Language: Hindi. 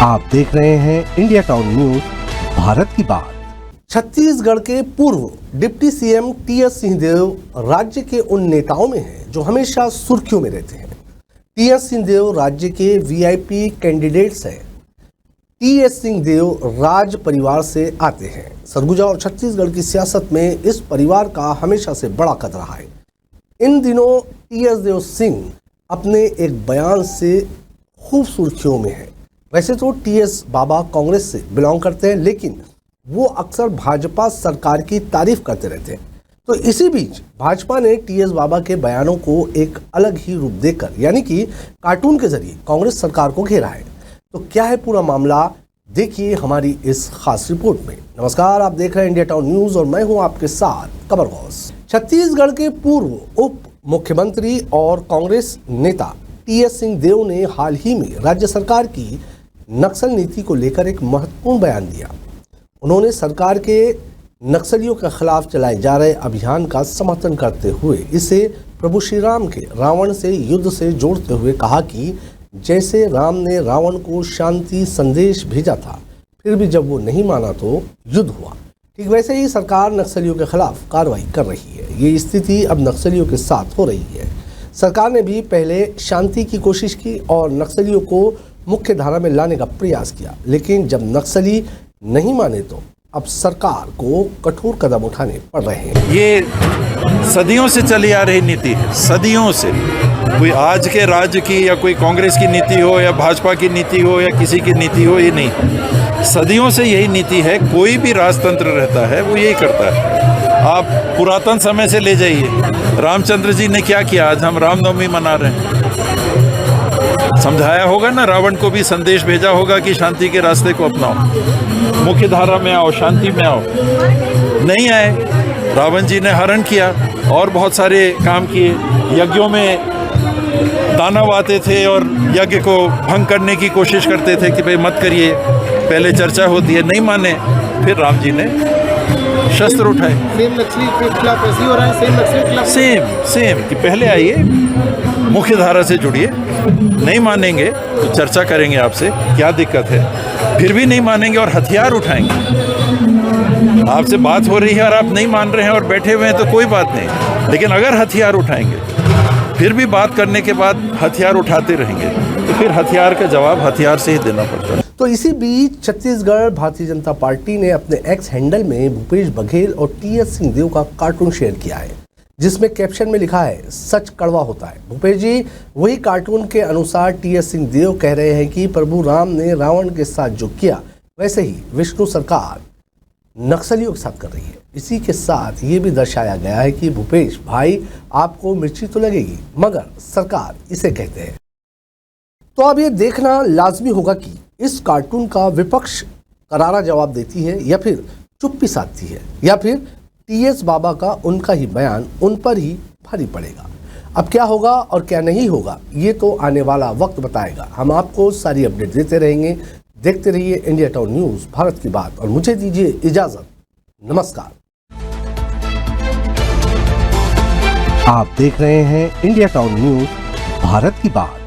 आप देख रहे हैं इंडिया टाउन न्यूज, भारत की बात। छत्तीसगढ़ के पूर्व डिप्टी सीएम टीएस सिंहदेव राज्य के उन नेताओं में हैं जो हमेशा सुर्खियों में रहते हैं। टीएस सिंहदेव राज्य के वीआईपी कैंडिडेट्स हैं। टीएस सिंहदेव राज परिवार से आते हैं। सरगुजा और छत्तीसगढ़ की सियासत में इस परिवार का हमेशा से बड़ा कद रहा है। इन दिनों टीएस देव सिंह अपने एक बयान से खूब सुर्खियों में है। वैसे तो टीएस बाबा कांग्रेस से बिलोंग करते हैं, लेकिन वो अक्सर भाजपा सरकार की तारीफ करते रहते हैं। तो इसी बीच भाजपा ने टीएस बाबा के बयानों को एक अलग ही रूप देकर, यानी कि कार्टून के जरिए कांग्रेस सरकार को घेरा है। तो क्या है पूरा मामला, देखिए हमारी इस खास रिपोर्ट में। नमस्कार, आप देख रहे हैं इंडिया टाउन न्यूज और मैं हूं आपके साथ कमर गौस। छत्तीसगढ़ के पूर्व उप मुख्यमंत्री और कांग्रेस नेता टीएस सिंहदेव ने हाल ही में राज्य सरकार की नक्सल नीति को लेकर एक महत्वपूर्ण बयान दिया। उन्होंने सरकार के नक्सलियों के खिलाफ चलाए जा रहे अभियान का समर्थन करते हुए इसे प्रभु श्री राम के रावण से युद्ध से जोड़ते हुए कहा कि जैसे राम ने रावण को शांति संदेश भेजा था, फिर भी जब वो नहीं माना तो युद्ध हुआ, ठीक वैसे ही सरकार नक्सलियों के खिलाफ कार्रवाई कर रही है। ये स्थिति अब नक्सलियों के साथ हो रही है। सरकार ने भी पहले शांति की कोशिश की और नक्सलियों को मुख्य धारा में लाने का प्रयास किया, लेकिन जब नक्सली नहीं माने तो अब सरकार को कठोर कदम उठाने पड़ रहे हैं। ये सदियों से चली आ रही नीति है, सदियों से। कोई आज के राज्य की या कोई कांग्रेस की नीति हो या भाजपा की नीति हो या किसी की नीति हो, ये नहीं, सदियों से यही नीति है। कोई भी राजतंत्र रहता है वो यही करता है। आप पुरातन समय से ले जाइए, रामचंद्र जी ने क्या किया, आज हम रामनवमी मना रहे हैं। समझाया होगा ना, रावण को भी संदेश भेजा होगा कि शांति के रास्ते को अपनाओ, मुख्य धारा में आओ, शांति में आओ। नहीं आए, रावण जी ने हरण किया और बहुत सारे काम किए। यज्ञों में दानव आते थे और यज्ञ को भंग करने की कोशिश करते थे कि भाई मत करिए, पहले चर्चा होती है। नहीं माने, फिर राम जी ने शस्त्र उठाए। सेम नक्सली के खिलाफ ऐसे ही हो रहा है, सेम नक्सली के खिलाफ सेम कि पहले आइए, मुख्य धारा से जुड़िए, नहीं मानेंगे तो चर्चा करेंगे आपसे क्या दिक्कत है। फिर भी नहीं मानेंगे और हथियार उठाएंगे। आपसे बात हो रही है और आप नहीं मान रहे हैं और बैठे हुए हैं तो कोई बात नहीं, लेकिन अगर हथियार उठाएंगे, फिर भी बात करने के बाद हथियार उठाते रहेंगे, तो फिर हथियार का जवाब हथियार से ही देना पड़ता है। तो इसी बीच छत्तीसगढ़ भारतीय जनता पार्टी ने अपने एक्स हैंडल में भूपेश बघेल और टीएस सिंहदेव का कार्टून शेयर किया है, जिसमें कैप्शन में लिखा है, सच कड़वा होता है। भूपेश जी वही कार्टून के अनुसार टीएस सिंहदेव कह रहे हैं कि प्रभु राम ने रावण के साथ जो किया, वैसे ही विष्णु सरकार नक्सलियों के साथ कर रही है। इसी के साथ ये भी दर्शाया गया है कि भूपेश भाई, आपको मिर्ची तो लगेगी, मगर सरकार इसे कहते हैं। तो अब ये देखना लाजमी होगा कि इस कार्टून का विपक्ष करारा जवाब देती है या फिर चुप्पी साधती है, या फिर टीएस बाबा का उनका ही बयान उन पर ही भारी पड़ेगा। अब क्या होगा और क्या नहीं होगा, ये तो आने वाला वक्त बताएगा। हम आपको सारी अपडेट देते रहेंगे। देखते रहिए इंडिया टाउन न्यूज, भारत की बात, और मुझे दीजिए इजाजत। नमस्कार। आप देख रहे हैं इंडिया टाउन न्यूज, भारत की बात।